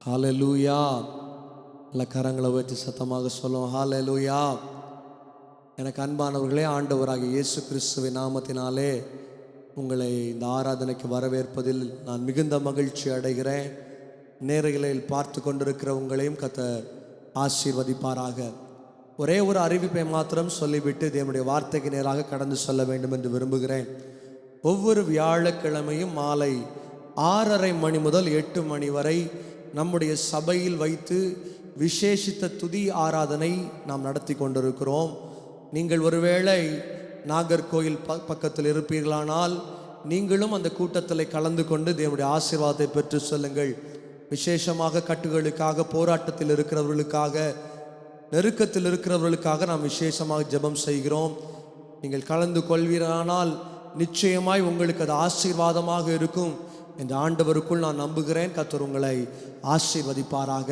ஹalleluya. எல்லா கரங்களை வச்சு சத்தமாக சொல்லுவோம் ஹalleluya. எனக்கு அன்பானவர்களே, ஆண்டவராகிய இயேசு கிறிஸ்துவின் நாமத்தினாலே உங்களை இந்த ஆராதனைக்கு வரவேற்பதில் நான் மிகுந்த மகிழ்ச்சி அடைகிறேன். நேரலையில் பார்த்து கொண்டிருக்கிற உங்களையும் கர்த்தர் ஆசீர்வதிப்பாராக. ஒரே ஒரு அறிவிப்பை மாத்திரம் சொல்லிவிட்டு தேவனுடைய வார்த்தைக்கு நேராக கடந்து செல்ல வேண்டும் என்று விரும்புகிறேன். ஒவ்வொரு வியாழக்கிழமையும் மாலை 6:30 மணி முதல் 8 மணி வரை நம்முடைய சபையில் வைத்து விசேஷித்த துதி ஆராதனை நாம் நடத்தி கொண்டிருக்கிறோம். நீங்கள் ஒருவேளை நாகர்கோயில் பக்கத்தில் இருப்பீர்களானால் நீங்களும் அந்த கூட்டத்தில் கலந்து கொண்டு தேவனுடைய ஆசீர்வாதத்தை பெற்று செல்லுங்கள். விசேஷமாக கட்டுகளுக்காக, போராட்டத்தில் இருக்கிறவர்களுக்காக, நெருக்கத்தில் இருக்கிறவர்களுக்காக நாம் விசேஷமாக ஜெபம் செய்கிறோம். நீங்கள் கலந்து கொள்வீரானால் நிச்சயமாய் உங்களுக்கு அது ஆசீர்வாதமாக இருக்கும் என்று ஆண்டவருக்குள் நான் நம்புகிறேன். கர்த்தர் உங்களை ஆசீர்வதிப்பாராக.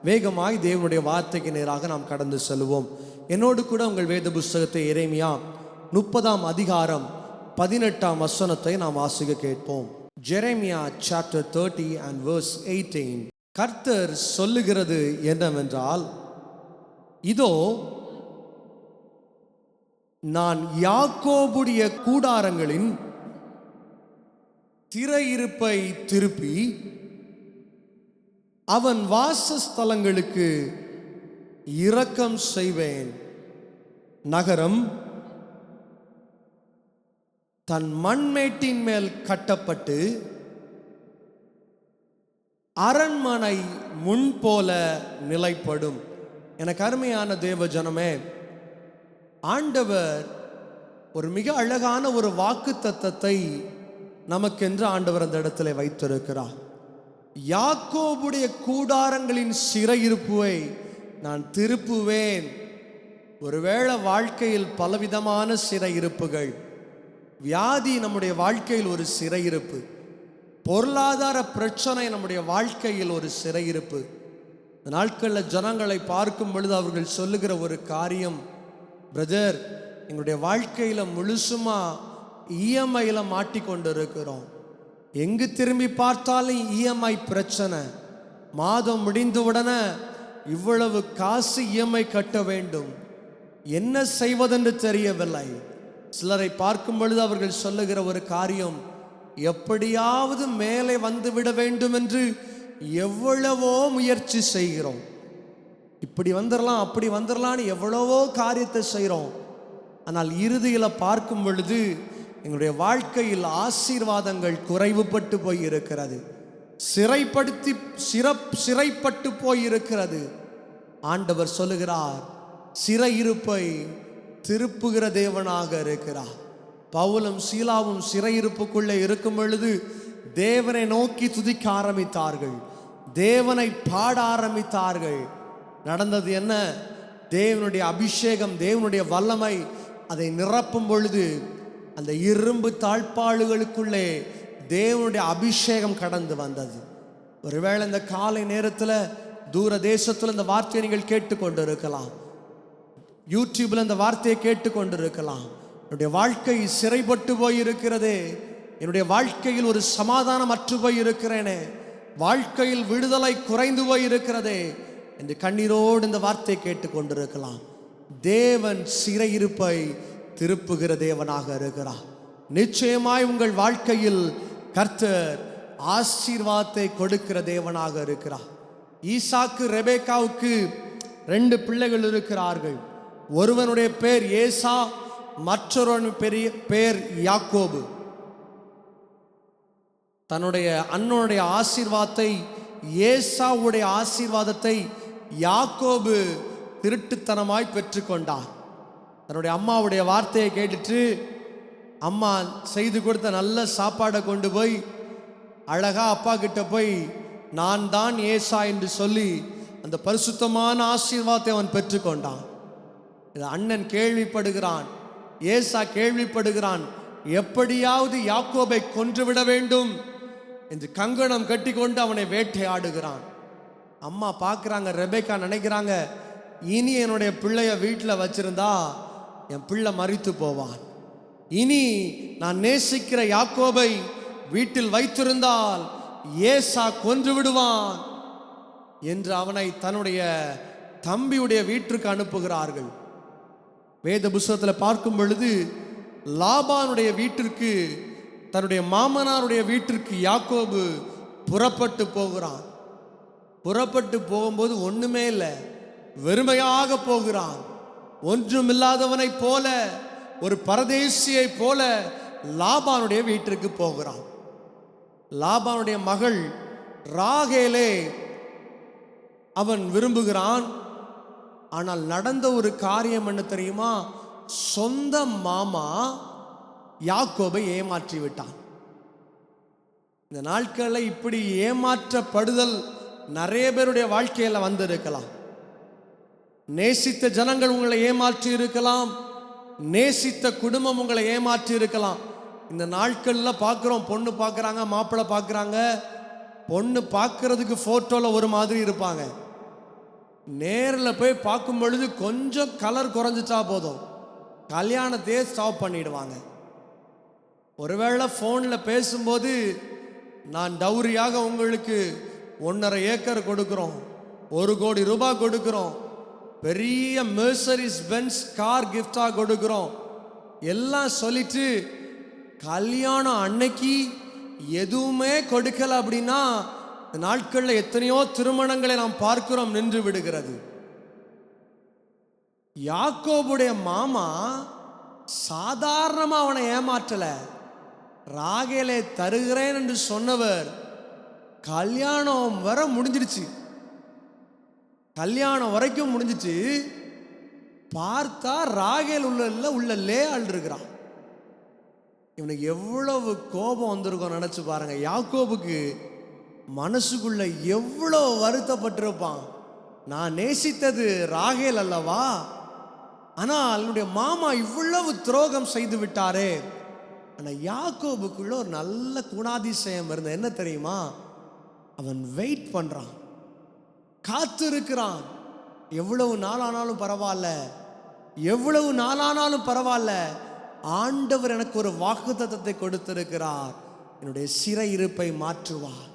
வேகமாய் தேவனுடைய வார்த்தைக்கு நேராக நாம் கடந்து செல்வோம். என்னோடு கூட உங்கள் வேத புஸ்தகத்தை எரேமியா 30ஆம் அதிகாரம் 18ஆம் வசனத்தை நாம் வாசிக்க கேட்போம். Jeremiah chapter 30 and verse 18. கர்த்தர் சொல்லுகிறது என்னவென்றால், இதோ நான் யாக்கோபுடைய கூடாரங்களின் திரையிருப்பை திருப்பி அவன் வாசஸ்தலங்களுக்கு இரக்கம் செய்வேன். நகரம் தன் மண்மேட்டின் மேல் கட்டப்பட்டு அரண்மனை முன்போல நிலைப்படும். எனக்கு அருமையான தேவ ஜனமே, ஆண்டவர் ஒரு மிக அழகான ஒரு வாக்கு தத்தத்தை நமக்கென்று ஆண்டவர் அந்த இடத்துல வைத்திருக்கிறார். யாக்கோபுடைய கூடாரங்களின் சிறையிருப்பை நான் திருப்புவேன். ஒருவேளை வாழ்க்கையில் பலவிதமான சிறையிருப்புகள், வியாதி நம்முடைய வாழ்க்கையில் ஒரு சிறையிருப்பு, பொருளாதார பிரச்சனை நம்முடைய வாழ்க்கையில் ஒரு சிறையிருப்பு. இந்த நாட்களில் ஜனங்களை பார்க்கும் பொழுது அவர்கள் சொல்லுகிற ஒரு காரியம், பிரதர், எங்களுடைய வாழ்க்கையில் முழுசுமா இஎம்ஐயில் மாட்டிக்கொண்டு இருக்கிறோம். எங்கு திரும்பி பார்த்தாலும் இஎம்ஐ பிரச்சனை. மாதம் முடிந்தவுடனே இவ்வளவு காசு இஎம்ஐ கட்ட வேண்டும், என்ன செய்வதென்று தெரியவில்லை. சிலரை பார்க்கும் பொழுது அவர்கள் சொல்லுகிற ஒரு காரியம், எப்படியாவது மேலே வந்துவிட வேண்டும் என்று எவ்வளவோ முயற்சி செய்கிறோம். இப்படி வந்துடலாம், அப்படி வந்துடலான்னு எவ்வளவோ காரியத்தை செய்கிறோம். ஆனால் இறுதியில் பார்க்கும் பொழுது எங்களுடைய வாழ்க்கையில் ஆசீர்வாதங்கள் குறைவுபட்டு போய் இருக்கிறது, சிறைப்பட்டு போய் இருக்கிறது. ஆண்டவர் சொல்லுகிறார், சிறையிருப்பை திருப்புகிற தேவனாக இருக்கிறார். பவுலும் சீலாவும் சிறையிருப்புக்குள்ளே இருக்கும் பொழுது தேவனை நோக்கி துதிக்க ஆரம்பித்தார்கள், தேவனை பாட ஆரம்பித்தார்கள். நடந்தது என்ன? தேவனுடைய அபிஷேகம், தேவனுடைய வல்லமை அதை நிரப்பும் பொழுது அந்த இரும்பு தாழ்பாளுகளுக்குள்ளே தேவனுடைய அபிஷேகம் கடந்து வந்தது. ஒருவேளை இந்த காலை நேரத்தில் தூர தேசத்தில் இந்த வார்த்தையை நீங்கள் கேட்டுக்கொண்டு இருக்கலாம், யூடியூப்ல இந்த வார்த்தையை கேட்டுக்கொண்டு இருக்கலாம். என்னுடைய வாழ்க்கை சிறைப்பட்டு போய் இருக்கிறதே, என்னுடைய வாழ்க்கையில் ஒரு சமாதானம் அற்று போய் இருக்கிறேனே, வாழ்க்கையில் விடுதலை குறைந்து போய் இருக்கிறதே என்று கண்ணீரோடு இந்த வார்த்தையை கேட்டுக்கொண்டிருக்கலாம். தேவன் சிறையிருப்பை திருப்புகிற தேவனாக இருக்கிறார். நிச்சயமாய் உங்கள் வாழ்க்கையில் கர்த்தர் ஆசீர்வாதத்தை கொடுக்கிற தேவனாக இருக்கிறார். ஈசாக்கு ரெபேக்காவுக்கு 2 பிள்ளைகள் இருக்கிறார்கள். ஒருவனுடைய பேர் ஏசா, மற்றொருவனுடைய பேர் யாக்கோபு. தன்னுடைய அண்ணனுடைய ஆசீர்வாதத்தை, ஏசாவுடைய ஆசீர்வாதத்தை யாக்கோபு திருட்டுத்தனமாய் பெற்றுக்கொண்டார். தன்னுடைய அம்மாவுடைய வார்த்தையை கேட்டுட்டு அம்மா செய்து கொடுத்த நல்ல சாப்பாடை கொண்டு போய் அழகா அப்பா கிட்ட போய் நான் தான் ஏசா என்று சொல்லி அந்த பரிசுத்தமான ஆசீர்வாதத்தை அவன் பெற்றுக்கொண்டான். அண்ணன் கேள்விப்படுகிறான், ஏசா கேள்விப்படுகிறான், எப்படியாவது யாக்கோபை கொன்றுவிட வேண்டும் என்று கங்கணம் கட்டி கொண்டு அவனை வேட்டையாடுகிறான். அம்மா பார்க்குறாங்க, ரெபேக்கா நினைக்கிறாங்க, இனி என்னுடைய பிள்ளைய வீட்டில் வச்சிருந்தா என் பிள்ளை மரித்து போவான், இனி நான் நேசிக்கிற யாக்கோபை வீட்டில் வைத்திருந்தால் ஏசா கொன்று விடுவான் என்று அவனை தன்னுடைய தம்பியுடைய வீட்டிற்கு அனுப்புகிறார்கள். வேத புஸ்தகத்தில் பார்க்கும் பொழுது லாபானுடைய வீட்டிற்கு, தன்னுடைய மாமனாருடைய வீட்டிற்கு யாக்கோபு புறப்பட்டு போகிறான். புறப்பட்டு போகும்போது ஒண்ணுமே இல்லை, வெறுமையாக போகிறான். ஒன்றுமில்லாதவனை போல, ஒரு பரதேசியை போல லாபானுடைய வீட்டிற்கு போகிறான். லாபானுடைய மகள் ராகேலே அவன் விரும்புகிறான். ஆனால் நடந்த ஒரு காரியம் என்ன தெரியுமா? சொந்த மாமா யாக்கோபை ஏமாற்றி விட்டான். இந்த நாட்களில் இப்படி ஏமாற்றப்படுதல் நிறைய பேருடைய வாழ்க்கையில் வந்திருக்கலாம். நேசித்த ஜனங்கள் உங்களை ஏமாற்றி இருக்கலாம், நேசித்த குடும்பம் உங்களை ஏமாற்றி இருக்கலாம். இந்த நாட்களில் பார்க்குறோம், பொண்ணு பார்க்குறாங்க, மாப்பிள்ளை பார்க்குறாங்க. பொண்ணு பார்க்கறதுக்கு ஃபோட்டோவில் ஒரு மாதிரி இருப்பாங்க, நேரில் போய் பார்க்கும் பொழுது கொஞ்சம் கலர் குறைஞ்சிட்டா போதும், கல்யாணத்தையே ஸ்டாப் பண்ணிடுவாங்க. ஒருவேளை ஃபோனில் பேசும்போது நான் டவுரியாக உங்களுக்கு 1.5 ஏக்கர் கொடுக்குறோம், 1 கோடி ரூபாய் கொடுக்குறோம், பெரிய மெர்சரிஸ் பென்ஸ் கார் கிஃப்டாக கொடுக்குறோம் எல்லாம் சொல்லிட்டு கல்யாணம் அன்னைக்கு எதுவுமே கொடுக்கல அப்படின்னா இந்த நாட்களில் எத்தனையோ திருமணங்களை நாம் பார்க்கிறோம் நின்று விடுகிறது. யாக்கோபுடைய மாமா சாதாரணமாக அவனை ஏமாற்றல, ராகேலை தருகிறேன் என்று சொன்னவர் கல்யாணம் வர முடிஞ்சிருச்சு, கல்யாணம் வரைக்கும் முடிஞ்சிச்சு. பார்த்தா ராகேல் உள்ள லேயாள் இருக்கிறான். இவனுக்கு எவ்வளவு கோபம் வந்திருக்கும் நினைச்சு பாருங்க. யாக்கோபுக்கு மனசுக்குள்ள எவ்வளவு வருத்தப்பட்டிருப்பான். நான் நேசித்தது ராகேல் அல்லவா, ஆனால் என்னுடைய மாமா இவ்வளவு துரோகம் செய்து விட்டாரே. ஆனா யாக்கோபுக்குள்ள ஒரு நல்ல குணாதிசயம் இருந்த, என்ன தெரியுமா? அவன் வெயிட் பண்றான், காத்திருக்கிறான். எவ்வளவு நாளானாலும் பரவாயில்ல, எவ்வளவு நாளானாலும் பரவாயில்ல, ஆண்டவர் எனக்கு ஒரு வாக்குத்தத்தத்தை கொடுத்திருக்கிறார். என்னுடைய சிறையிருப்பை மாற்றுவார்,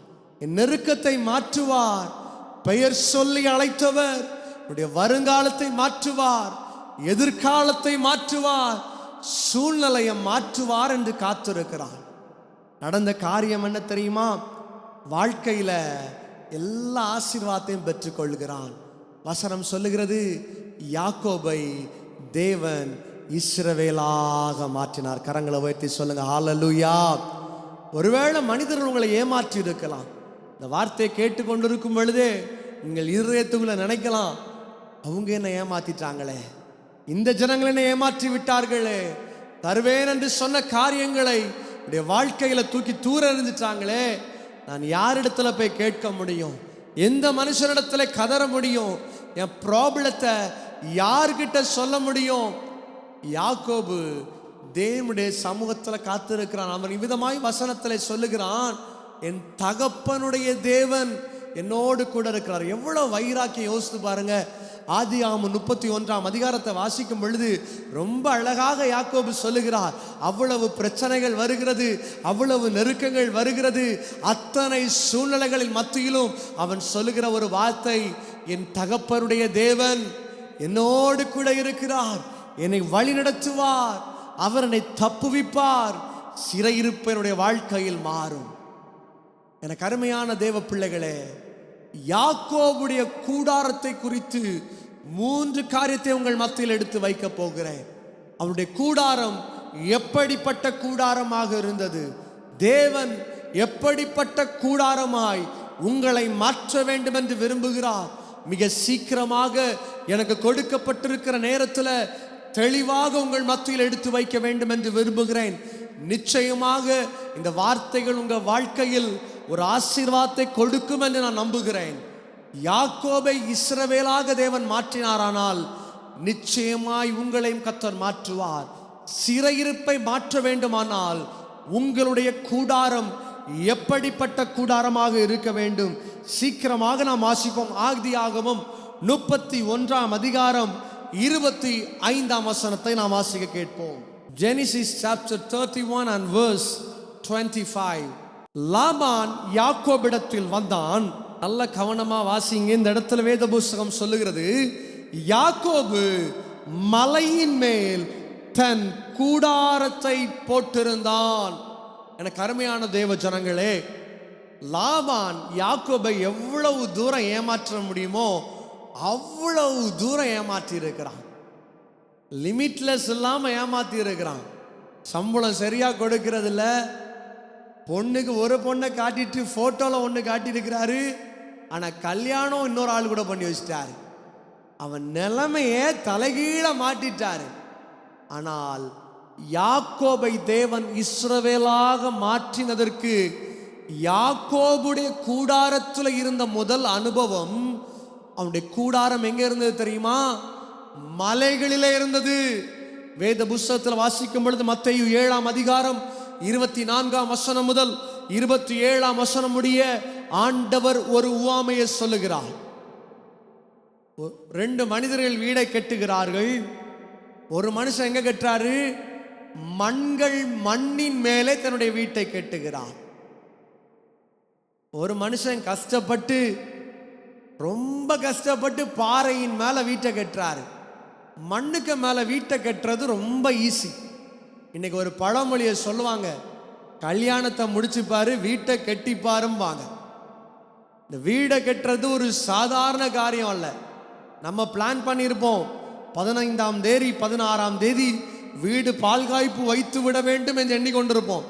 என் நெருக்கத்தை மாற்றுவார், பெயர் சொல்லி அழைத்தவர் என்னுடைய வருங்காலத்தை மாற்றுவார், எதிர்காலத்தை மாற்றுவார், சூழ்நிலையை மாற்றுவார் என்று காத்திருக்கிறார். நடந்த காரியம் என்ன தெரியுமா? வாழ்க்கையில எல்லா ஆசீர்வாதத்தையும் பெற்றுக்கொள்கிறான். வசனம் சொல்லுகிறது, யாக்கோபை தேவன் இஸ்ரவேலாக மாற்றினார். கரங்களை உயர்த்தி சொல்லுங்க, ஹல்லேலூயா. ஒருவேளை மனிதர்கள் உங்களை ஏமாற்றி இருக்கலாம். இந்த வார்த்தையை கேட்டுக்கொண்டிருக்கும் பொழுதே நீங்கள் இதயத்துக்குள்ள நினைக்கலாம், அவங்க என்ன ஏமாத்திட்டாங்களே, இந்த ஜனங்கள் என்ன ஏமாற்றி விட்டார்களே, தருவேன் என்று சொன்ன காரியங்களை என்னுடைய வாழ்க்கையில தூக்கி தூர எறிஞ்சிட்டாங்களே, நான் யாரிடத்துல போய் கேட்க முடியும்? எந்த மனுஷனிடத்துல கதற முடியும்? என் ப்ராப்ளத்தை யார்கிட்ட சொல்ல முடியும்? யாக்கோபு தேவனுடைய சமூகத்துல காத்திருக்கிறான். அவன் விதமாய் வசனத்துல சொல்லுகிறான், என் தகப்பனுடைய தேவன் என்னோடு கூட இருக்கிறார். எவ்வளவு வைராக்கியம் யோசித்து பாருங்க. ஆதியாகமம் 31ஆம் அதிகாரத்தை வாசிக்கும் பொழுது ரொம்ப அழகாக யாக்கோபு சொல்லுகிறார். அவ்வளவு பிரச்சனைகள் வருகிறது, அவ்வளவு நெருக்கங்கள் வருகிறது, அத்தனை சூழ்நிலைகளின் மத்தியிலும் அவன் சொல்லுகிற ஒரு வார்த்தை, என் தகப்பனுடைய தேவன் என்னோடு கூட இருக்கிறார், என்னை வழி நடத்துவார், அவர் என்னை தப்புவிப்பார், சிறையிருப்பு என்னுடைய வாழ்க்கையில் மாறும். எனக்கு அருமையான தேவ பிள்ளைகளே, யாக்கோபுடைய கூடாரத்தை குறித்து 3 காரியத்தை உங்கள் மத்தியில் எடுத்து வைக்க போகிறேன். அவருடைய கூடாரம் எப்படிப்பட்ட கூடாரமாக இருந்தது, தேவன் எப்படிப்பட்ட கூடாரமாய் உங்களை மாற்ற வேண்டும் என்று விரும்புகிறார். மிக சீக்கிரமாக எனக்கு கொடுக்கப்பட்டிருக்கிற நேரத்தில் தெளிவாக உங்கள் மத்தியில் எடுத்து வைக்க வேண்டும் என்று விரும்புகிறேன். நிச்சயமாக இந்த வார்த்தைகள் உங்கள் வாழ்க்கையில் ஒரு ஆசீர்வாதத்தை கொடுக்கும் என்று நான் நம்புகிறேன். யாக்கோபை இஸ்ரவேலாக தேவன் மாற்றினாரானால் நிச்சயமாய் உங்களையும் கர்த்தர் மாற்றுவார். சிறையிருப்பை மாற்ற வேண்டுமானால் உங்களுடைய கூடாரம் எப்படிப்பட்ட கூடாரமாக இருக்க வேண்டும்? சீக்கிரமாக நாம் வாசிப்போம். ஆதியாகமம் 31ஆம் அதிகாரம் 25ஆம் வசனத்தை நாம் வாசிக்க கேட்போம். Genesis chapter 31 and verse 25. Laban யாக்கோபிடத்தில் வந்தான், நல்ல கவனமா வாசிங்க. இந்த இடத்துல வேத புஸ்தகம் சொல்லுகிறது, யாக்கோபு மலையின் மேல் தன் கூடாரத்தை போட்டிருந்தான். எனக்கு அருமையான தேவ ஜனங்களே, லாபான் யாக்கோபை எவ்வளவு தூரம் ஏமாற்ற முடியுமோ அவ்வளவு தூரம் ஏமாற்றி இருக்கிறான். லிமிட்லெஸ் இல்லாம ஏமாத்தி இருக்கிறான். சம்பளம் சரியா கொடுக்கறது இல்ல. பொண்ணுக்கு ஒரு பொண்ணை காட்டிட்டு போட்டோல ஒண்ணு காட்டியிருக்கிறாரு, ஆனா கல்யாணம் இன்னொரு ஆள் கூட பண்ணி வச்சிட்டாரு. அவன் நிலைமையே தலைகீழ மாட்டிட்டாரு. ஆனால் யாக்கோபை தேவன் இஸ்ரவேலாக மாற்றினதற்கு யாக்கோபுடைய கூடாரத்தில் இருந்த முதல் அனுபவம், அவனுடைய கூடாரம் எங்க இருந்தது தெரியுமா? மலைகளிலே இருந்தது. வேத புஸ்தகத்தில் வாசிக்கும் பொழுது மத்தேயு 7ஆம் அதிகாரம் 24ஆம் வசனம் முதல் 27ஆம் வசனம் முடிய ஆண்டவர் ஒரு உவமையை சொல்லுகிறார். 2 மனிதர்கள் வீடை கட்டுகிறார்கள். ஒரு மனுஷன் எங்க கட்டுறாரு? மண்ணின் மேலே தன்னுடைய வீட்டை கட்டுகிறார். ஒரு மனுஷன் கஷ்டப்பட்டு, ரொம்ப கஷ்டப்பட்டு பாறையின் மேல வீட்டை கட்டுறாரு. மண்ணுக்கு மேல வீட்டை கட்டுறது ரொம்ப ஈஸி. இன்னைக்கு ஒரு பழமொழியை சொல்லுவாங்க, கல்யாணத்தை முடிச்சு பாரு வீட்டை கட்டிப்பாரும்பாங்க. இந்த வீடை கட்டுறது ஒரு சாதாரண காரியம் அல்ல. நம்ம பிளான் பண்ணியிருப்போம், 15ஆம் தேதி 16ஆம் தேதி வீடு பால்காய்ப்பு வைத்து விட வேண்டும் என்று எண்ணிக்கொண்டிருப்போம்.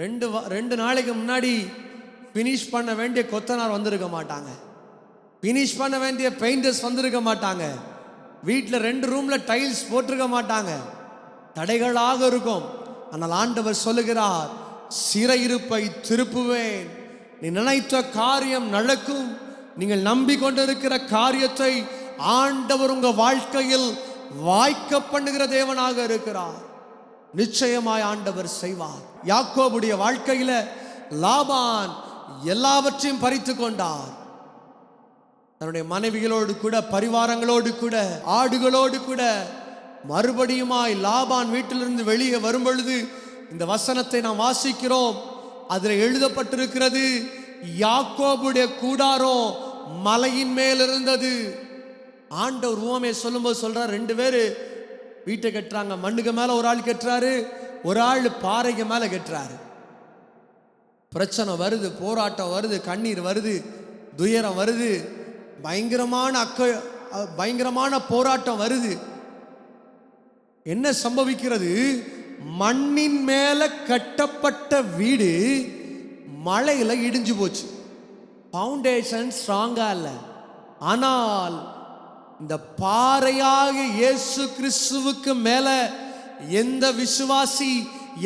2 நாளைக்கு முன்னாடி பினிஷ் பண்ண வேண்டிய கொத்தனார் வந்திருக்க மாட்டாங்க, பினிஷ் பண்ண வேண்டிய பெயிண்டர்ஸ் வந்திருக்க மாட்டாங்க, வீட்டில் 2 ரூம்ல டைல்ஸ் போட்டிருக்க மாட்டாங்க. தடைகளாக இருக்கும். ஆனால் ஆண்டவர் சொல்லுகிறார், சிறையிருப்பை திருப்புவேன், நீ நினைத்த காரியம் நடக்கும். நீங்கள் நம்பிக்கொண்டிருக்கிற காரியத்தை ஆண்டவர் உங்க வாழ்க்கையில் வாய்க்க பண்ணுகிற தேவனாக இருக்கிறார். நிச்சயமாய் ஆண்டவர் செய்வார். யாக்கோபுடைய வாழ்க்கையில லாபான் எல்லாவற்றையும் பறித்து கொண்டார். தன்னுடைய மனைவிகளோடு கூட, பரிவாரங்களோடு கூட, ஆடுகளோடு கூட மறுபடியுமாய் லாபான் வீட்டிலிருந்து வெளியே வரும் பொழுது இந்த வசனத்தை நாம் வாசிக்கிறோம். அதில் எழுதப்பட்டிருக்கிறது, யாக்கோபுடைய கூடாரம் மலையின் மேல் இருந்தது. ஆண்டவர் உவமையை சொல்லும்போது சொல்றார், 2 பேரு வீட்டை கட்டுறாங்க. மண்ணுக்கு மேல ஒரு ஆள் கட்டுறாரு, ஒரு ஆள் பாறைக்கு மேல கட்டுறாரு. பிரச்சனை வருது, போராட்டம் வருது, கண்ணீர் வருது, துயரம் வருது, பயங்கரமான போராட்டம் வருது. என்ன சம்பவிக்கிறது? மண்ணின் மேல கட்டப்பட்ட வீடு மழையில இடிஞ்சு போச்சு. பவுண்டேஷன் ஸ்ட்ராங்கா இல்ல. ஆனால் இந்த பாறையாக இயேசு கிறிஸ்துவுக்கு மேல எந்த விசுவாசி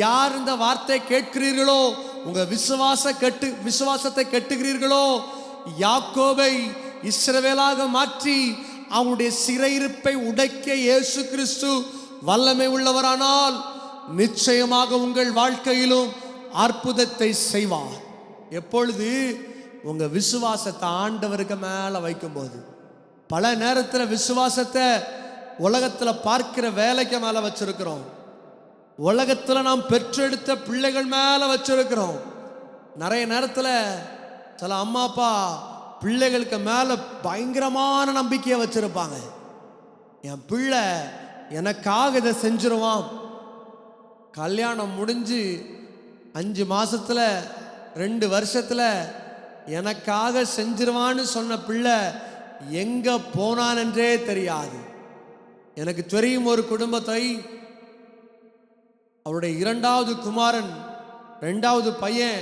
யார் இந்த வார்த்தை கேட்கிறீர்களோ, உங்க விசுவாசத்தை கட்டுகிறீர்களோ, யாக்கோபை இஸ்ரவேலாக மாற்றி அவனுடைய சிறையிருப்பை உடைக்க இயேசு கிறிஸ்து வல்லமை உள்ளவரானால் நிச்சயமாக உங்கள் வாழ்க்கையிலும் அற்புதத்தை செய்வார். எப்பொழுது? உங்க விசுவாசத்தை ஆண்டவருக்கு மேல வைக்கும்போது. பல நேரத்தில் விசுவாசத்தை உலகத்தில் பார்க்கிற வேலைக்கு மேல வச்சிருக்கிறோம், உலகத்தில் நாம் பெற்றெடுத்த பிள்ளைகள் மேல வச்சிருக்கிறோம். நிறைய நேரத்தில் சில அம்மா அப்பா பிள்ளைகளுக்கு மேல பயங்கரமான நம்பிக்கையை வச்சிருப்பாங்க. என் பிள்ளை எனக்காக இதை செஞ்சிருவான். கல்யாணம் முடிஞ்சு 5 மாசத்துல 2 வருஷத்துல எனக்காக செஞ்சிருவான்னு சொன்ன பிள்ளை எங்க போனான் என்றே தெரியாது. எனக்கு தெரியும் ஒரு குடும்பத்தை, அவருடைய 2வது குமாரன் 2வது பையன்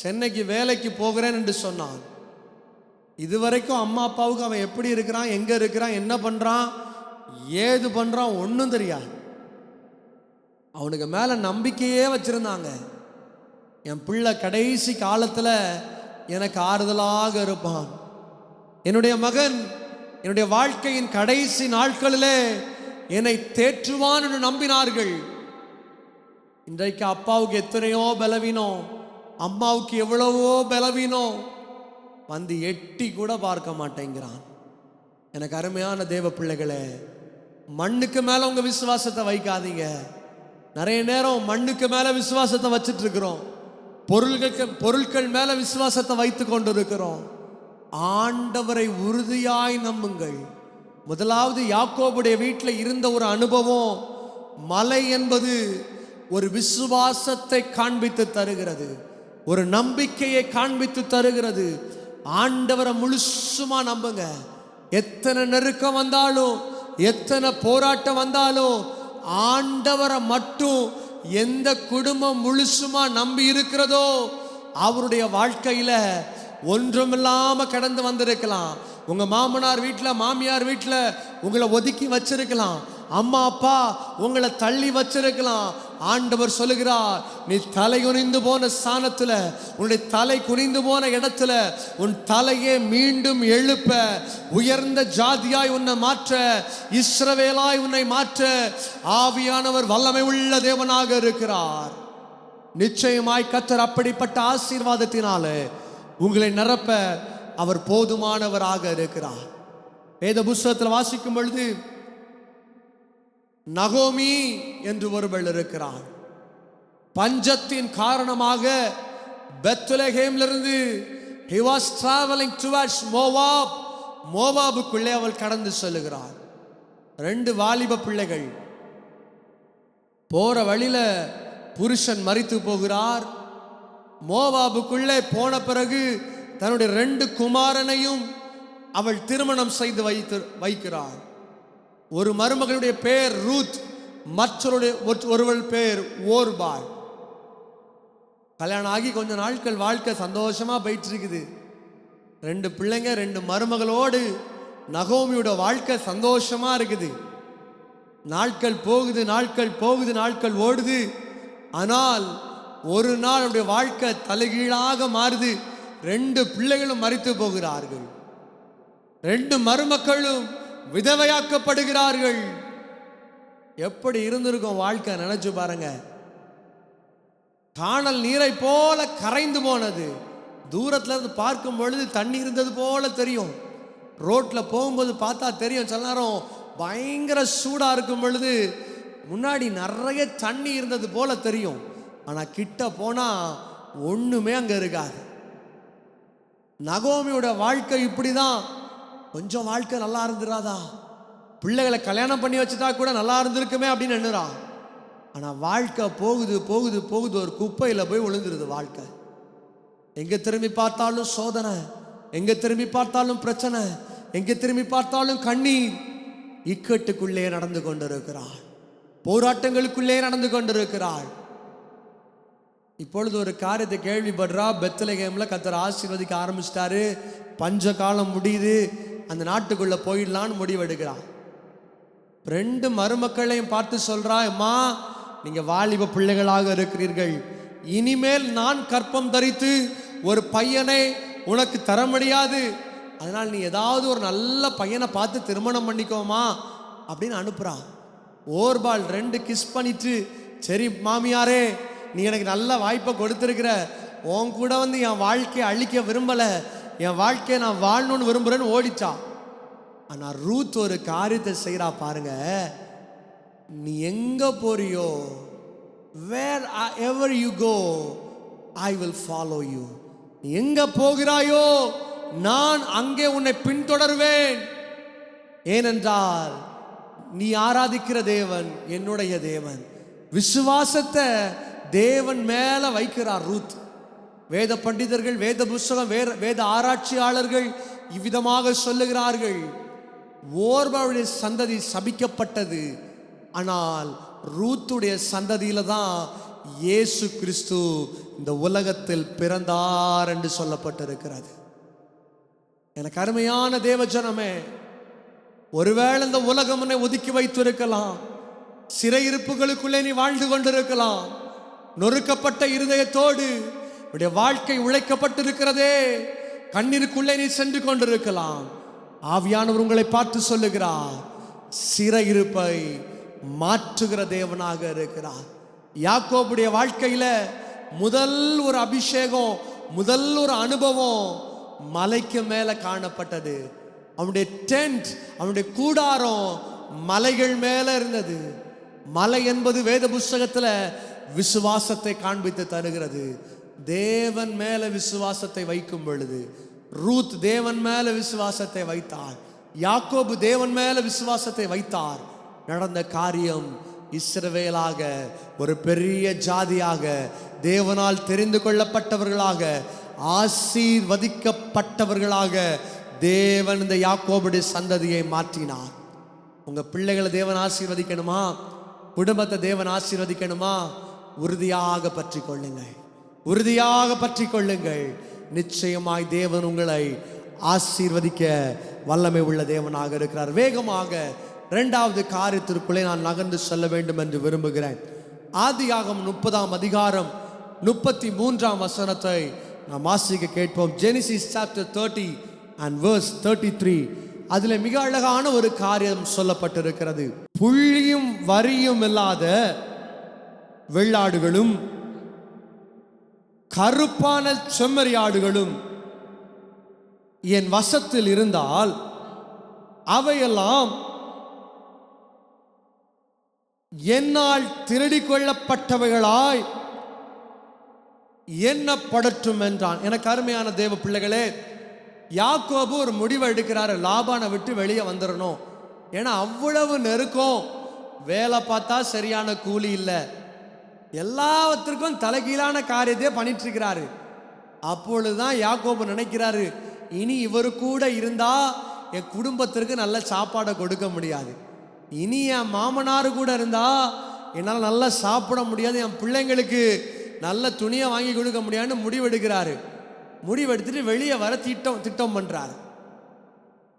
சென்னைக்கு வேலைக்கு போகிறேன் என்று சொன்னான். இதுவரைக்கும் அம்மா அப்பாவுக்கு அவன் எப்படி இருக்கிறான், எங்க இருக்கிறான், என்ன பண்றான், ஏது பண்றான் ஒன்றும் தெரியாது. அவனுக்கு மேல நம்பிக்கையே வச்சிருந்தாங்க. என் பிள்ளை கடைசி காலத்துல எனக்கு ஆறுதலாக இருப்பான், என்னுடைய மகன் என்னுடைய வாழ்க்கையின் கடைசி நாட்களிலே என்னை தேற்றுவான் என்று நம்பினார்கள். இன்றைக்கு அப்பாவுக்கு எத்தனையோ பலவீனம், அம்மாவுக்கு எவ்வளவோ பலவீனம், வந்து எட்டி கூட பார்க்க மாட்டேங்கிறான். எனக்கு அருமையான தேவ பிள்ளைகளே, மண்ணுக்கு மேல உங்க விசுவாசத்தை வைக்காதீங்க. நிறைய நேரம் மண்ணுக்கு மேல விசுவாசத்தை வச்சிட்டு இருக்கிறோம், பொருட்கள் மேல விசுவாசத்தை வைத்து கொண்டிருக்கிறோம். ஆண்டவரை உறுதியாய் நம்புங்கள். முதலாவது யாக்கோபுடைய வீட்டில் இருந்த ஒரு அனுபவம், மலை என்பது ஒரு விசுவாசத்தை காண்பித்து தருகிறது, ஒரு நம்பிக்கையை காண்பித்து தருகிறது. ஆண்டவரை முழுசுமா நம்புங்க. எத்தனை நெருக்கம் வந்தாலும், எத்தனை போராட்டம் வந்தாலும், ஆண்டவரை மட்டும் எந்த குடும்பம் முழுசுமா நம்பி இருக்கிறதோ அவருடைய வாழ்க்கையில ஒன்றுமில்லாம கடந்து வந்திருக்கலாம். உங்க மாமனார் வீட்டில், மாமியார் வீட்டில் உங்களை ஒதுக்கி வச்சிருக்கலாம், அம்மா அப்பா உங்களை தள்ளி வச்சிருக்கலாம். ஆண்டவர் சொல்லுகிறார், நீ தலை குனிந்து போன ஸ்தானத்துல, உன்னுடைய தலை குனிந்து போன இடத்துல உன் தலையை மீண்டும் எழுப்ப, உயர்ந்த ஜாதியாய் உன்னை மாற்ற, இஸ்ரவேலாய் உன்னை மாற்ற ஆவியானவர் வல்லமை உள்ள தேவனாக இருக்கிறார். நிச்சயமாய் கர்த்தர் அப்படிப்பட்ட ஆசீர்வாதத்தினாலே உங்களை நிரப்ப அவர் போதுமானவராக இருக்கிறார். வேத புஸ்தகத்தில் வாசிக்கும் பொழுது நகோமி என்று ஒருவள் இருக்கிறாள். பஞ்சத்தின் காரணமாக பெத்லெஹேமிலிருந்து he was traveling towards Moab, மோவாபுக்குள்ளே அவள் கடந்து செல்லுகிறாள். 2 வாலிப பிள்ளைகள். போற வழியில புருஷன் மரித்து போகிறார். மோவாபுக்குள்ளே போன பிறகு தன்னுடைய 2 குமாரனையும் அவள் திருமணம் செய்து வைக்கிறாள். ஒரு மருமகளுடைய பெயர் ரூத், ஒருவள் பெயர் ஓர்பாள். கல்யாணம் ஆகி கொஞ்ச நாட்கள் வாழ்க்கை சந்தோஷமா போயிட்டு இருக்குது. 2 பிள்ளைங்க, 2 மருமகளோடு நகோமியோட வாழ்க்கை சந்தோஷமா இருக்குது. நாட்கள் போகுது, நாட்கள் போகுது, நாட்கள் ஓடுது. ஆனால் ஒரு நாள் அவருடைய வாழ்க்கை தலைகீழாக மாறுது. 2 பிள்ளைகளும் மரித்து போகிறார்கள். 2 மருமக்களும் விதவையாக்கப்படுகிறார்கள். எப்படி இருந்திருக்கும் வாழ்க்கை நினைச்சு பாருங்க. காணல் நீரை போல கரைந்து போனது. தூரத்துல இருந்து பார்க்கும் பொழுது தண்ணி இருந்தது போல தெரியும். ரோட்ல போகும்போது பார்த்தா தெரியும். சில நேரம் பயங்கர சூடா இருக்கும் பொழுது முன்னாடி நிறைய தண்ணி இருந்தது போல தெரியும். ஆனா கிட்ட போனா ஒண்ணுமே அங்க இருக்காது. நகோமியோட வாழ்க்கை இப்படிதான். கொஞ்சம் வாழ்க்கை நல்லா இருந்துராதா, பிள்ளைகளை கல்யாணம் பண்ணி வச்சுட்டா கூட நல்லா இருந்திருக்குமே அப்படின்னு எண்ணுறா. ஆனா வாழ்க்கை போகுது போகுது போகுது, ஒரு குப்பையில போய் விழுந்துருது வாழ்க்கை. எங்க திரும்பி பார்த்தாலும் சோதனை, எங்க திரும்பி பார்த்தாலும் பிரச்சனை, எங்க திரும்பி பார்த்தாலும் கண்ணீர். இக்கட்டுக்குள்ளே நடந்து கொண்டிருக்கிறாள், போராட்டங்களுக்குள்ளே நடந்து கொண்டிருக்கிறாள். இப்பொழுது ஒரு காரியத்தை கேள்விப்படுறா. பெத்லெஹேம்ல கர்த்தர் ஆசீர்வதிக்க ஆரம்பிச்சிட்டாரு. பஞ்ச காலம் முடியுது, அந்த நாட்டுக்குள்ள போயிடலான்னு முடிவெடுக்கிறான். 2 மருமக்களையும் பார்த்து சொல்றா, அம்மா நீங்க வாலிப பிள்ளைகளாக இருக்கிறீர்கள், இனிமேல் நான் கற்பம் தரித்து ஒரு பையனை உனக்கு தர முடியாது, அதனால் நீ ஏதாவது ஒரு நல்ல பையனை பார்த்து திருமணம் பண்ணிக்கோமா அப்படின்னு அனுப்புறான். ஓர்பால் 2 கிஸ் பண்ணிட்டு, சரி மாமியாரே நீ எனக்கு நல்ல வாய்ப்பை கொடுத்துருக்கிற, உன் கூட வந்து என் வாழ்க்கையை அழிக்க விரும்பல, என் வாழ்க்கையை நான் வாழணும்னு விரும்புறேன்னு ஓடிச்சா. ஆனா ரூத் ஒரு காரியத்தை செய்யறா பாருங்க. நீ எங்க போறியோ, wherever you go I will follow you. நீ எங்க போகிறாயோ நான் அங்கே உன்னை பின்தொடர்வேன். ஏனென்றால் நீ ஆராதிக்கிற தேவன் என்னுடைய தேவன். விசுவாசத்தை தேவன் மேல வைக்கிறார் ரூத். வேத பண்டிதர்கள், வேத புஸ்தகம், வேத ஆராய்ச்சியாளர்கள் இவ்விதமாக சொல்லுகிறார்கள், ஓர்பாளுடைய சந்ததி சபிக்கப்பட்டது, ஆனால் ரூத்துடைய சந்ததியில தான் இயேசு கிறிஸ்து இந்த உலகத்தில் பிறந்தார் என்று சொல்லப்பட்டிருக்கிறது. எனக்கு அருமையான தேவஜனமே, ஒருவேளை இந்த உலகம் உன்னை ஒதுக்கி வைத்திருக்கலாம், சிறையிருப்புகளுக்குள்ளே நீ வாழ்ந்து கொண்டிருக்கலாம், நொறுக்கப்பட்ட இருதயத்தோடு உடைய வாழ்க்கை உழைக்கப்பட்டிருக்கிறதே, கண்ணீருக்குள்ளே நீ சென்று கொண்டிருக்கலாம். ஆவியானவர் உங்களை பார்த்து சொல்லுகிறார், சிறையிருப்பை மாற்றுகிற தேவனாக இருக்கிறார். யாக்கோபுடைய வாழ்க்கையில முதல் ஒரு அபிஷேகம், முதல் ஒரு அனுபவம் மலைக்கு மேல காணப்பட்டது. அவனுடைய டென்ட், அவனுடைய கூடாரம் மலைகள் மேல இருந்தது. மலை என்பது வேத புஸ்தகத்துல விசுவாசத்தை காண்பித்து தருகிறது. தேவன் மேல விசுவாசத்தை வைக்கும் பொழுது, ரூத் தேவன் மேல விசுவாசத்தை வைத்தார், யாக்கோபு தேவன் மேல விசுவாசத்தை வைத்தார். நடந்த காரியம், இஸ்ரவேலாக ஒரு பெரிய ஜாதியாக, தேவனால் தெரிந்து கொள்ளப்பட்டவர்களாக, ஆசீர்வதிக்கப்பட்டவர்களாக தேவன் இந்த யாக்கோபுடைய சந்ததியை மாற்றினார். உங்க பிள்ளைகளை தேவன் ஆசீர்வதிக்கணுமா, குடும்பத்தை தேவன் ஆசீர்வதிக்கணுமா, உறுதியாக பற்றி கொள்ளுங்கள், உறுதியாக பற்றி கொள்ளுங்கள். நிச்சயமாய் தேவன் உங்களை ஆசீர்வதிக்க வல்லமை உள்ள தேவனாக இருக்கிறார். வேகமாக இரண்டாவது காரியத்திற்குள்ளே நான் நகர்ந்து செல்ல வேண்டும் என்று விரும்புகிறேன். ஆதியாகமம் 30ஆம் அதிகாரம் 33ஆம் வசனத்தை நாம் வாசிக்க கேட்போம். Genesis chapter 30 and verse 33. அதில் மிக அழகான ஒரு காரியம் சொல்லப்பட்டிருக்கிறது. புள்ளியும் வரியும் இல்லாத வெள்ளாடுகளும் கருப்பான செம்மறியாடுகளும் என் வசத்தில் இருந்தால் அவையெல்லாம் என்னால் திருடி கொள்ளப்பட்டவைகளாய் எண்ணப்படட்டும் என்றான். எனக்கு அருமையான தேவ பிள்ளைகளே, யாக்கோபு ஒரு முடிவை எடுக்கிறாரு, லாபானை விட்டு வெளியே வந்துடணும். ஏன்னா அவ்வளவு நெருக்கம், வேலை பார்த்தா சரியான கூலி இல்லை, எல்லாவற்றிற்கும் தலைகீழான காரியத்தையே பண்ணிட்டு இருக்கிறாரு. அப்பொழுதுதான் யாக்கோபு நினைக்கிறாரு, இனி இவரு கூட இருந்தா என் குடும்பத்திற்கு நல்ல சாப்பாடை கொடுக்க முடியாது, இனி என் மாமனார் கூட இருந்தா என்னால் நல்லா சாப்பிட முடியாது, என் பிள்ளைங்களுக்கு நல்ல துணியை வாங்கி கொடுக்க முடியாதுன்னு முடிவெடுக்கிறாரு. முடிவெடுத்துட்டு வெளியே வர திட்டம் பண்றாரு.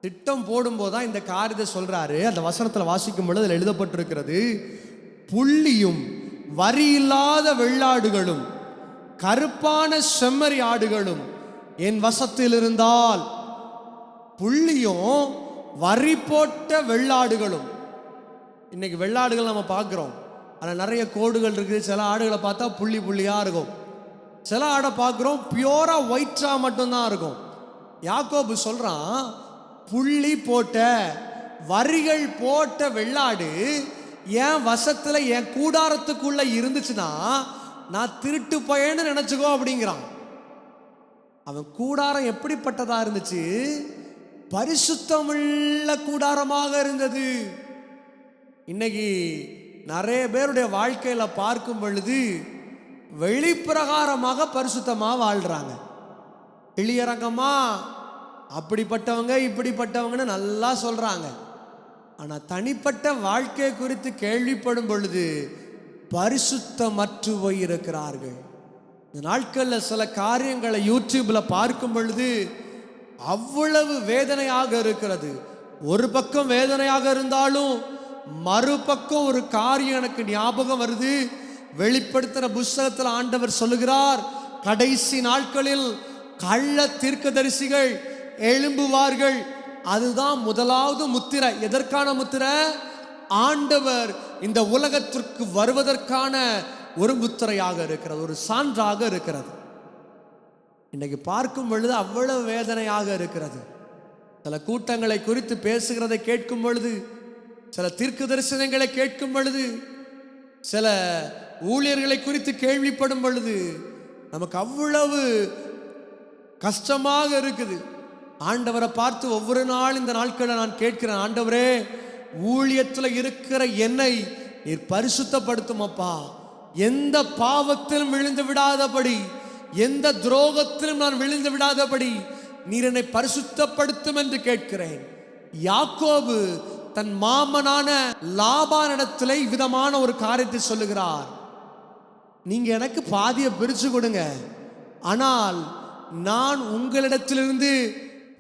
திட்டம் போடும்போது தான் இந்த காரியத்தை சொல்றாரு. அந்த வசனத்தில் வாசிக்கும் பொழுது அதில் எழுதப்பட்டிருக்கிறது, புள்ளியும் வரி இல்லாத வெள்ளாடுகளும் கருப்பான செம்மறி ஆடுகளும் என் வசத்தில் இருந்தால். புள்ளியும் வரி போட்ட வெள்ளாடுகளும். இன்னைக்கு வெள்ளாடுகள் நம்ம பார்க்குறோம், அதில் நிறைய கோடுகள் இருக்குது. சில ஆடுகளை பார்த்தா புள்ளி புள்ளியாக இருக்கும், சில ஆடை பார்க்குறோம் பியூரா ஒயிட்டா மட்டும்தான் இருக்கும். யாக்கோபு சொல்றான், புள்ளி போட்ட வரிகள் போட்ட வெள்ளாடு என் வசத்துல என் கூடாரத்துக்குள்ள இருந்துச்சுன்னா நான் திருட்டு பையன்னு நினைச்சுக்கோ அப்படிங்கிறான். அவன் கூடாரம் எப்படிப்பட்டதா இருந்துச்சு? பரிசுத்தமுள்ள கூடாரமாக இருந்தது. இன்னைக்கு நிறைய பேருடைய வாழ்க்கையில பார்க்கும் பொழுது வெளிப்பிரகாரமாக பரிசுத்தமாக வாழ்றாங்க, எளியரங்கமா அப்படிப்பட்டவங்க இப்படிப்பட்டவங்கன்னு நல்லா சொல்றாங்க. ஆனால் தனிப்பட்ட வாழ்க்கை குறித்து கேள்விப்படும் பொழுது பரிசுத்தமற்று போயிருக்கிறார்கள். இந்த நாட்களில் சில காரியங்களை யூடியூப்ல பார்க்கும் பொழுது அவ்வளவு வேதனையாக இருக்கிறது. ஒரு பக்கம் வேதனையாக இருந்தாலும் மறுபக்கம் ஒரு காரியம் எனக்கு ஞாபகம் வருது. வெளிப்படுத்தின புஸ்தகத்தில் ஆண்டவர் சொல்லுகிறார், கடைசி நாட்களில் கள்ள தீர்க்கதரிசிகள் எழும்புவார்கள். அதுதான் முதலாவது முத்திரை. எதற்கான முத்திரை? ஆண்டவர் இந்த உலகத்திற்கு வருவதற்கான ஒரு முத்திரையாக இருக்கிறது, ஒரு சான்றாக இருக்கிறது. இன்னைக்கு பார்க்கும் பொழுது அவ்வளவு வேதனையாக இருக்கிறது. சில கூட்டங்களை குறித்து பேசுகிறதை கேட்கும் பொழுது, சில தீர்க்க தரிசனங்களை கேட்கும் பொழுது, சில ஊழியர்களை குறித்து கேள்விப்படும் பொழுது நமக்கு அவ்வளவு கஷ்டமாக இருக்குது. ஆண்டவரை பார்த்து ஒவ்வொரு நாள் இந்த நாட்களை நான் கேட்கிறேன், ஆண்டவரே ஊழியத்தில் இருக்கிற என்னை நீர் பரிசுத்தப்படுத்தும் அப்பா, எந்த பாவத்திலும் விழுந்து விடாதபடி, எந்த துரோகத்திலும் நான் விழுந்து விடாதபடி நீர் என்னை பரிசுத்தப்படுத்தும் என்று கேட்கிறேன். யாக்கோபு தன் மாமனான லாபானிடத்திலே விதமான ஒரு காரியத்தை சொல்லுகிறார், நீங்க எனக்கு பாதியை பிரிச்சு கொடுங்க, ஆனால் நான் உங்களிடத்திலிருந்து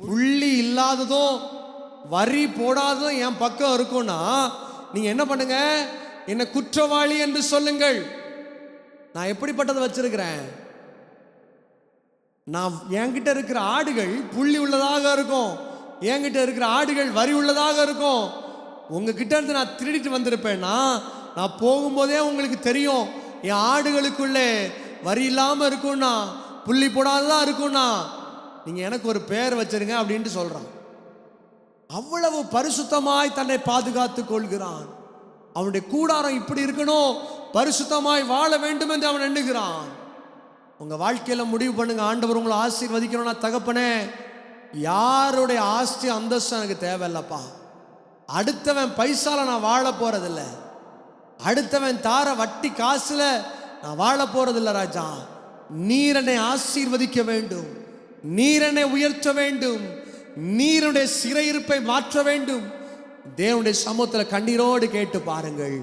புள்ளி இல்லாததும் வரி போடாததும் என் பக்கம் இருக்கும்னா நீங்க என்ன பண்ணுங்க, என்ன குற்றவாளி என்று சொல்லுங்கள். நான் எப்படிப்பட்டதை வச்சிருக்கிறேன்? நான் என்கிட்ட இருக்கிற ஆடுகள் புள்ளி உள்ளதாக இருக்கும், என்கிட்ட இருக்கிற ஆடுகள் வரி உள்ளதாக இருக்கும். உங்ககிட்ட இருந்து நான் திருடிட்டு வந்திருப்பேன்னா நான் போகும்போதே உங்களுக்கு தெரியும் என் ஆடுகளுக்குள்ளே வரி இல்லாமல் இருக்கும்னா, புள்ளி போடாதான் இருக்கும்னா நீங்க எனக்கு ஒரு பேர் வச்சிருங்க அப்படின்ட்டு சொல்றான். அவ்வளவு பரிசுத்தமாய் தன்னை பாதுகாத்துக் கொள்கிறான். அவனுடைய கூடாரம் இப்படி இருக்கணும், பரிசுத்தமாய் வாழ வேண்டும் என்று அவன் எண்ணுகிறான். உங்க வாழ்க்கையில முடிவு பண்ணுங்க, ஆண்டவர் உங்களை ஆசீர்வதிக்கணும்னா, தகப்பனே யாருடைய ஆஸ்தி அந்தஸ்து எனக்கு தேவையில்லப்பா. அடுத்தவன் பைசால நான் வாழ போறதில்லை. அடுத்தவன் தார வட்டி காசுல நான் வாழ போறதில்லை ராஜா. நீர் என்னை ஆசீர்வதிக்க வேண்டும், நீர் என்னை உயர்த்த வேண்டும், நீருடைய சிறையிருப்பை மாற்ற வேண்டும். தேவனுடைய சமூகத்தில் கண்ணீரோடு கேட்டு பாருங்கள்.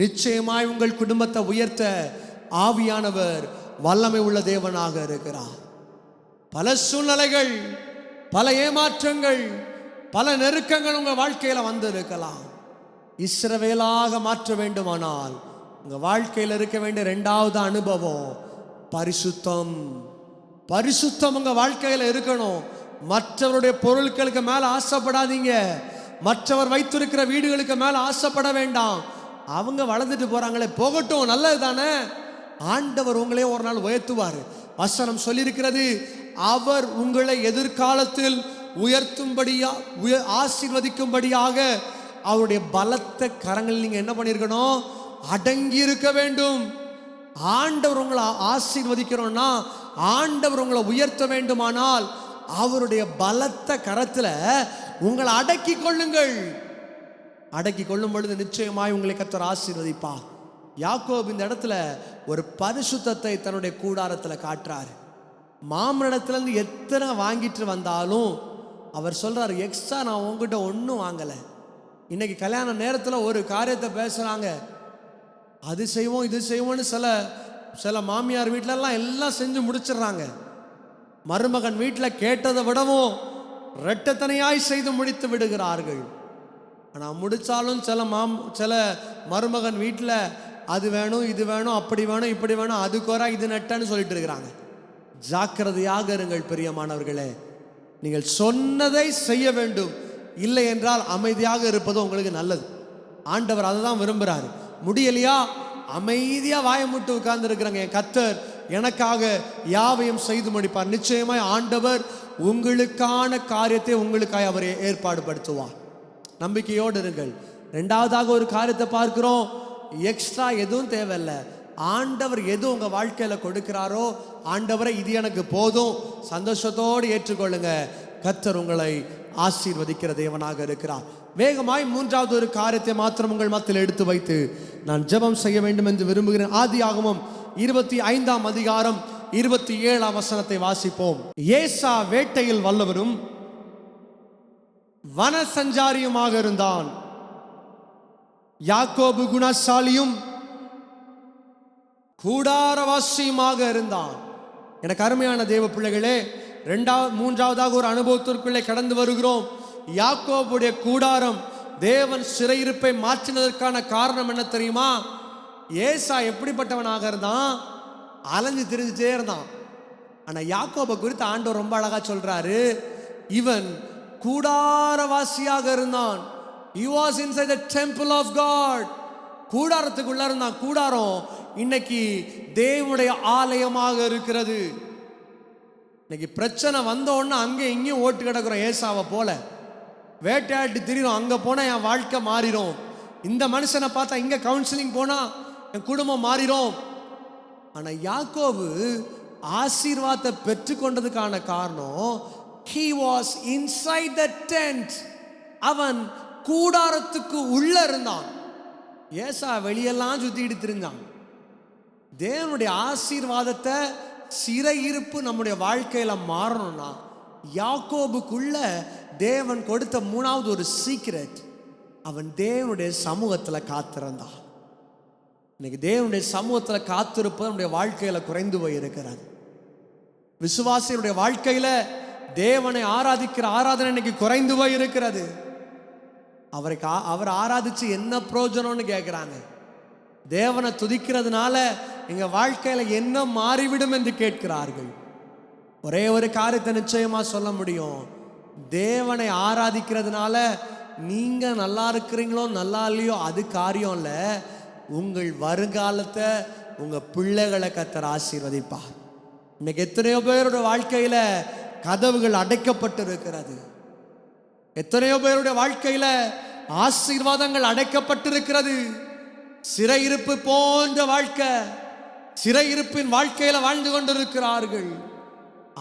நிச்சயமாய் உங்கள் குடும்பத்தை உயர்த்த ஆவியானவர் வல்லமை உள்ள தேவனாக இருக்கிறார். பல சூழ்நிலைகள், பல ஏமாற்றங்கள், பல நெருக்கங்கள் உங்கள் வாழ்க்கையில வந்து இருக்கலாம். இஸ்ரவேலாக மாற்ற வேண்டுமானால் உங்க வாழ்க்கையில் இருக்க வேண்டிய இரண்டாவது அனுபவம் பரிசுத்தம். பரிசுத்தம் உங்க வாழ்க்கையில இருக்கணும். மற்றவருடைய பொருட்களுக்கு மேல ஆசைப்படாதீங்க. மற்றவர் வைத்திருக்கிற வீடுகளுக்கு மேல ஆசைப்பட வேண்டாம். அவங்க வளர்ந்துட்டு போறாங்களே, போகட்டும், நல்லது தானே. ஆண்டவர் உங்களே ஒரு நாள் உயர்த்துவார். வசனம் சொல்லியிருக்கிறது, அவர் உங்களை எதிர்காலத்தில் உயர்த்தும்படியா ஆசீர்வதிக்கும்படியாக அவருடைய பலத்த கரங்கள் நீங்க என்ன பண்ணிருக்கணும்? அடங்கி இருக்க வேண்டும். ஆண்டவர் உங்களை ஆசீர்வதிக்கிறோம்னா, ஆண்டவர் உங்களை உயர்த்த வேண்டுமானால் அவருடைய பலத்த கரத்துல உங்களை அடக்கி கொள்ளுங்கள். அடக்கி கொள்ளும் பொழுது நிச்சயமாய் உங்களை கர்த்தர் ஆசீர்வதிப்பார். யாக்கோபு இந்த இடத்துல ஒரு பரிசுத்தத்தை தன்னுடைய கூடாரத்தில் காட்டுறாரு. மாமனிடத்துல இருந்து எத்தனை வாங்கிட்டு வந்தாலும் அவர் சொல்றாரு, எக்ஸ்ட்ரா நான் உங்ககிட்ட ஒன்றும் வாங்கலை. இன்னைக்கு கல்யாண நேரத்தில் ஒரு காரியத்தை பேசுறாங்க, அது செய்வோம் இது செய்வோம்னு சில மாமியார் வீட்டிலலாம் எல்லாம் செஞ்சு முடிச்சிடுறாங்க. மருமகன் வீட்டில் கேட்டதை விடவும் இரட்டத்தனையாய் செய்து முடித்து விடுகிறார்கள். ஆனால் முடித்தாலும் சில மருமகன் வீட்டில் அது வேணும் இது வேணும் அப்படி வேணும் இப்படி வேணும் அது குறை இது நட்டன்னு சொல்லிட்டு இருக்கிறாங்க. ஜாக்கிரதையாக இருங்கள் பிரியமானவர்களே. நீங்கள் சொன்னதை செய்ய வேண்டும், இல்லை என்றால் அமைதியாக இருப்பது உங்களுக்கு நல்லது. ஆண்டவர் அதை தான் விரும்புகிறாரு. முடியலையா, அமைதியா வாயமுட்டு உட்கார்ந்து இருக்கிறாங்க. என் கர்த்தர் எனக்காக யாவையும் செய்து முடிப்பார். நிச்சயமாய் ஆண்டவர் உங்களுக்கான காரியத்தை உங்களுக்காக அவர் ஏற்பாடு படுத்துவார். நம்பிக்கையோடு இருங்கள். ரெண்டாவதாக ஒரு காரியத்தை பார்க்கிறோம், எக்ஸ்ட்ரா எதுவும் தேவையில்லை. ஆண்டவர் எது உங்க வாழ்க்கையில கொடுக்கிறாரோ, ஆண்டவரை இது எனக்கு போதும் சந்தோஷத்தோடு ஏற்றுக்கொள்ளுங்க. கர்த்தர் உங்களை ஆசீர்வதிக்கிற தேவனாக இருக்கிறார். வேகமாய் மூன்றாவது ஒரு காரியத்தை மாத்திரம் உங்கள் மத்தியில் எடுத்து வைத்து நான் ஜெபம் செய்ய வேண்டும் என்று விரும்புகிறேன். ஆதியாகமம் 25ஆம் அதிகாரம் 27ஆம் வசனத்தை வாசிப்போம். ஏசா வேட்டையில் வல்லவரும் வனசஞ்சாரியுமாக இருந்தான். யாக்கோபு குணசாலியும் கூடாரவாசியுமாக இருந்தான். எனக்கு அருமையான தேவ பிள்ளைகளே, மூன்றாவதாக ஒரு அனுபவத்திற்குள்ளே கடந்து வருகிறோம். யாக்கோபுடைய கூடாரம் தேவன் சிறையிருப்பை மாற்றினதற்கான காரணம் என்ன தெரியுமா? ஏசா எப்படிப்பட்டவனாக இருந்தான்? அலைஞ்சு திரிஞ்சுட்டே இருந்தான். ஆனா யாக்கோபை குறித்து ஆண்டவர் ரொம்ப அழகா சொல்றாரு, இவன் கூடாரவாசியாக இருந்தான். He was inside the temple of God. கூடாரத்துக்குள்ள இருந்தான். கூடாரம் இன்னைக்கு தேவனுடைய ஆலயமாக இருக்கிறது. இன்னைக்கு பிரச்சனை வந்தோன்னா அங்கே இங்கேயும் ஓட்டு கிடக்கிறோம். ஏசாவை போல வேட்டையாட்டு திரியும். அங்கே போனால் என் வாழ்க்கை மாறிடும். இந்த மனுஷனை பார்த்தா இங்கே கவுன்சிலிங் போனால் என் குடும்பம் மாறிடும். ஆனால் யாக்கோபு ஆசீர்வாதத்தை பெற்றுக்கொண்டதுக்கான காரணம், he was inside the tent. அவன் கூடாரத்துக்கு உள்ள இருந்தான். ஏசா வெளியெல்லாம் சுத்திட்டு திரிஞ்சான். தேவனுடைய ஆசீர்வாதத்தை சிறையிருப்பு நம்முடைய வாழ்க்கையில மாறணும்னா யாக்கோபுக்குள்ள தேவன் கொடுத்த மூணாவது ஒரு சீக்ரெட், அவன் தேவனுடைய சமூகத்துல காத்திருந்தான். இன்னைக்கு தேவனுடைய சமூகத்துல காத்திருப்பது நம்முடைய வாழ்க்கையில குறைந்து போய் இருக்கிறது. விசுவாசியுடைய வாழ்க்கையில தேவனை ஆராதிக்கிற ஆராதனை இன்னைக்கு குறைந்து போய் இருக்கிறது. அவர் ஆராதிச்சு என்ன பிரயோஜனம்னு கேட்கிறாங்க. தேவனை துதிக்கிறதுனால எங்க வாழ்க்கையில என்ன மாறிவிடும் என்று கேட்கிறார்கள். ஒரே ஒரு காரியத்தை நிச்சயமா சொல்ல முடியும், தேவனை ஆராதிக்கிறதுனால நீங்க நல்லா இருக்கிறீங்களோ நல்லா இல்லையோ அது காரியம் இல்லை. உங்கள் வருங்காலத்தை உங்க பிள்ளைகளை கர்த்தர் ஆசீர்வதிப்பார். இன்னைக்கு எத்தனையோ பேருடைய வாழ்க்கையில கதவுகள் அடைக்கப்பட்டு இருக்கிறது. எத்தனையோ பேருடைய வாழ்க்கையில ஆசீர்வாதங்கள் அடைக்கப்பட்டிருக்கிறது. சிறையிருப்பு போன்ற வாழ்க்கை, சிறையிருப்பின் வாழ்க்கையில வாழ்ந்து கொண்டிருக்கிறார்கள்.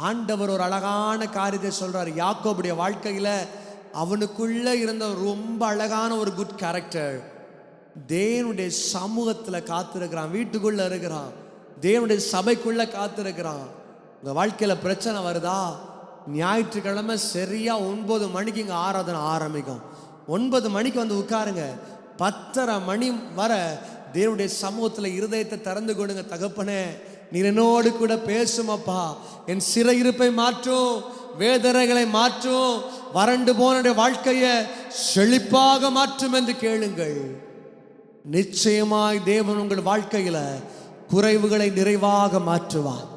ஆண்டவர் ஒரு அழகான காரியத்தை சொல்றார். யாக்கோபுடைய வாழ்க்கையில அவனுக்குள்ள இருந்த ரொம்ப அழகான ஒரு குட் கேரக்டர். தேவனுடைய சமூகத்துல காத்திருக்கிறான், வீட்டுக்குள்ள இருக்கிறான், தேவனுடைய சபைக்குள்ள காத்திருக்கிறான். உங்க வாழ்க்கையில பிரச்சனை வருதா? ஞாயிற்றுக்கிழமை சரியா 9 மணிக்கு இங்க ஆராதனை ஆரம்பிக்கும். 9 மணிக்கு வந்து உட்காருங்க. 10:30 மணி வர தேவனுடைய சமூகத்துல இருதயத்தை திறந்து கொடுங்க. தகப்பனே, நீர் என்னோடு கூட பேசுமப்பா, என் சிறையிருப்பை மாற்றும், வேதனைகளை மாற்றும், வறண்டு போன வாழ்க்கையை செழிப்பாக மாற்றும் என்று கேளுங்கள். நிச்சயமாய் தேவன் உங்கள் வாழ்க்கையில குறைவுகளை நிறைவாக மாற்றுவார்.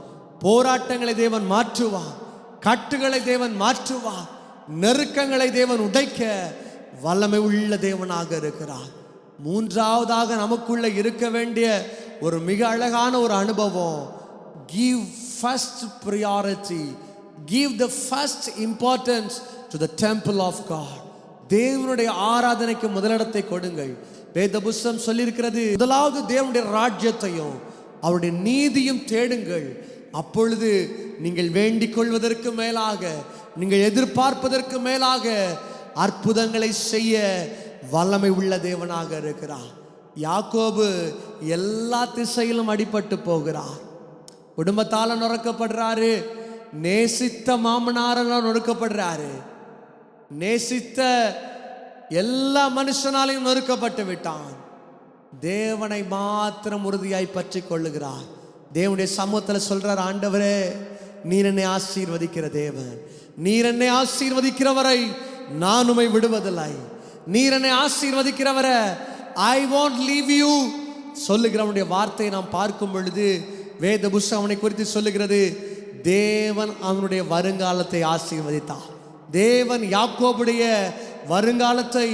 போராட்டங்களை தேவன் மாற்றுவார். கட்டுகளை தேவன் மாற்றுவார். நெருக்கங்களை தேவன் உடைக்க வல்லமை உள்ள தேவனாக இருக்கிறார். மூன்றாவதாக நமக்குள்ள இருக்க வேண்டிய ஒரு மிக அழகான ஒரு அனுபவம், give first priority, give the first importance to the temple of God. தேவனுடைய ஆராதனைக்கு முதலிடத்தை கொடுங்கள். வேத புத்தகம் சொல்லியிருக்கிறது, முதலாவது தேவனுடைய ராஜ்யத்தையும் அவருடைய நீதியும் தேடுங்கள், அப்பொழுது நீங்கள் வேண்டிக் கொள்வதற்கு மேலாக, நீங்கள் எதிர்பார்ப்பதற்கு மேலாக அற்புதங்களை செய்ய வல்லமை உள்ள தேவனாக இருக்கிறார். யாக்கோபு எல்லா திசையிலும் அடிபட்டு போகிறார். குடும்பத்தால நொறுக்கப்படுறாரு, நேசித்த மாமனாரால நொறுக்கப்படுறாரு, நேசித்த எல்லா மனுஷனாலையும் நொறுக்கப்பட்டு விட்டான். தேவனை மாத்திரம் உறுதியாய் பற்றி கொள்ளுகிறார். தேவனுடைய சமூகத்தில் சொல்றார், ஆண்டவரே, நீர் என்னை ஆசீர்வதிக்கிற தேவன், நீர் என்னை ஆசீர்வதிக்கிறவரை நான் உம்மை விடுவதில்லை, நீர் என்னை ஆசீர்வதிக்கிறவரை I won't leave you சொல்லுகிறவனுடைய வார்த்தையை நாம் பார்க்கும் பொழுது வேத புத்தகம் அவனை குறித்து சொல்லுகிறது, தேவன் அவனுடைய வருங்காலத்தை ஆசீர்வதித்தார். தேவன் யாக்கோபுடைய வருங்காலத்தை,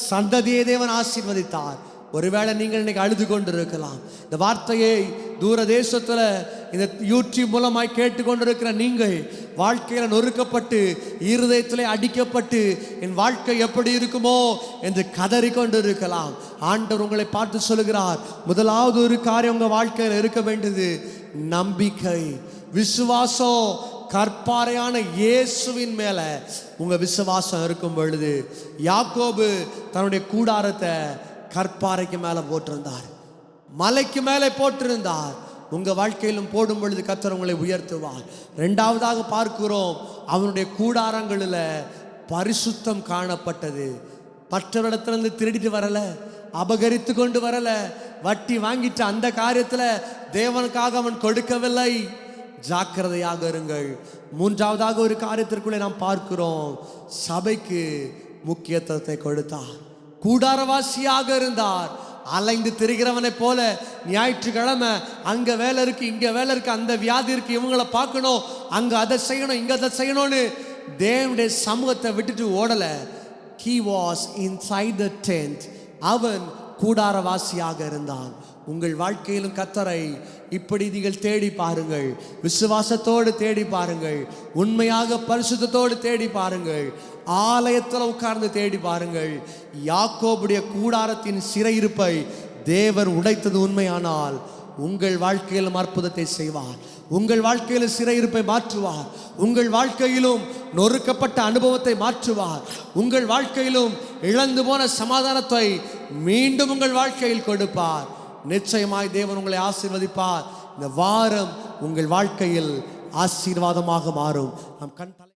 சந்ததியை தேவன் ஆசீர்வதித்தார். ஒருவேளை நீங்கள் இன்னைக்கு அழுது கொண்டு இருக்கலாம். இந்த வார்த்தையை தூர தேசத்துல இந்த யூடியூப் மூலமாய் கேட்டுக்கொண்டிருக்கிற நீங்கள் வாழ்க்கையில நொறுக்கப்பட்டு, இருதயத்திலே அடிக்கப்பட்டு, என் வாழ்க்கை எப்படி இருக்குமோ என்று கதறிக்கொண்டு இருக்கலாம். ஆண்டவர் உங்களை பார்த்து சொல்லுகிறார், முதலாவது ஒரு காரியம் உங்க வாழ்க்கையில் இருக்க வேண்டியது நம்பிக்கை, விசுவாசம். கற்பாறையான இயேசுவின் மேல உங்க விசுவாசம் இருக்கும் பொழுது, யாக்கோபு தன்னுடைய கூடாரத்தை கற்பாறைக்கு மேல போட்டிருந்தார், மலைக்கு மேலே போட்டிருந்தார். உங்க வாழ்க்கையிலும் போடும் பொழுது கர்த்தர் உங்களை உயர்த்துவார். இரண்டாவதாக பார்க்கிறோம், அவனுடைய கூடாரங்களில் பரிசுத்தம் காணப்பட்டது. மற்றவரிடத்திலிருந்து திருடிட்டு வரல, அபகரித்து கொண்டு வரல, வட்டி வாங்கிட்டு அந்த காரியத்தில் தேவனுக்காக அவன் கொடுக்கவில்லை. ஜாக்கிரதையாக இருங்கள். மூன்றாவதாக ஒரு காரியத்திற்குள்ளே நாம் பார்க்கிறோம், சபைக்கு முக்கியத்துவத்தை கொடுத்தார். கூடாரவாசியாக இருந்தார். அலைந்து திரிகிறவனை போல ஞாயிற்றுக்கிழமை அங்க வேலை இருக்கு, இங்க வேலை இருக்கு, அந்த வியாதி இருக்கு, இவங்களை பார்க்கணும், அங்க அதை செய்யணும், இங்க அதை செய்யணும்னு தேவனுடைய சமூகத்தை விட்டுட்டு ஓடல. He was inside the tent. அவன் கூடாரவாசியாக இருந்தான். உங்கள் வாழ்க்கையிலும் கர்த்தரை இப்படி நீங்கள் தேடி பாருங்கள், விசுவாசத்தோடு தேடி பாருங்கள், உண்மையாக பரிசுத்தத்தோடு தேடி பாருங்கள், ஆலயத்தில் உட்கார்ந்து தேடி பாருங்கள். யாக்கோபுடைய கூடாரத்தின் சிறையிருப்பை தேவன் உடைத்தது உண்மையானால் உங்கள் வாழ்க்கையிலும் அற்புதத்தை செய்வார். உங்கள் வாழ்க்கையில் சிறையிருப்பை மாற்றுவார். உங்கள் வாழ்க்கையிலும் நொறுக்கப்பட்ட அனுபவத்தை மாற்றுவார். உங்கள் வாழ்க்கையிலும் இழந்து போன சமாதானத்தை மீண்டும் உங்கள் வாழ்க்கையில் கொடுப்பார். நிச்சயமாய் தேவன் உங்களை ஆசீர்வதிப்பார். இந்த வாரம் உங்கள் வாழ்க்கையில் ஆசீர்வாதமாக மாறும். நம் கண்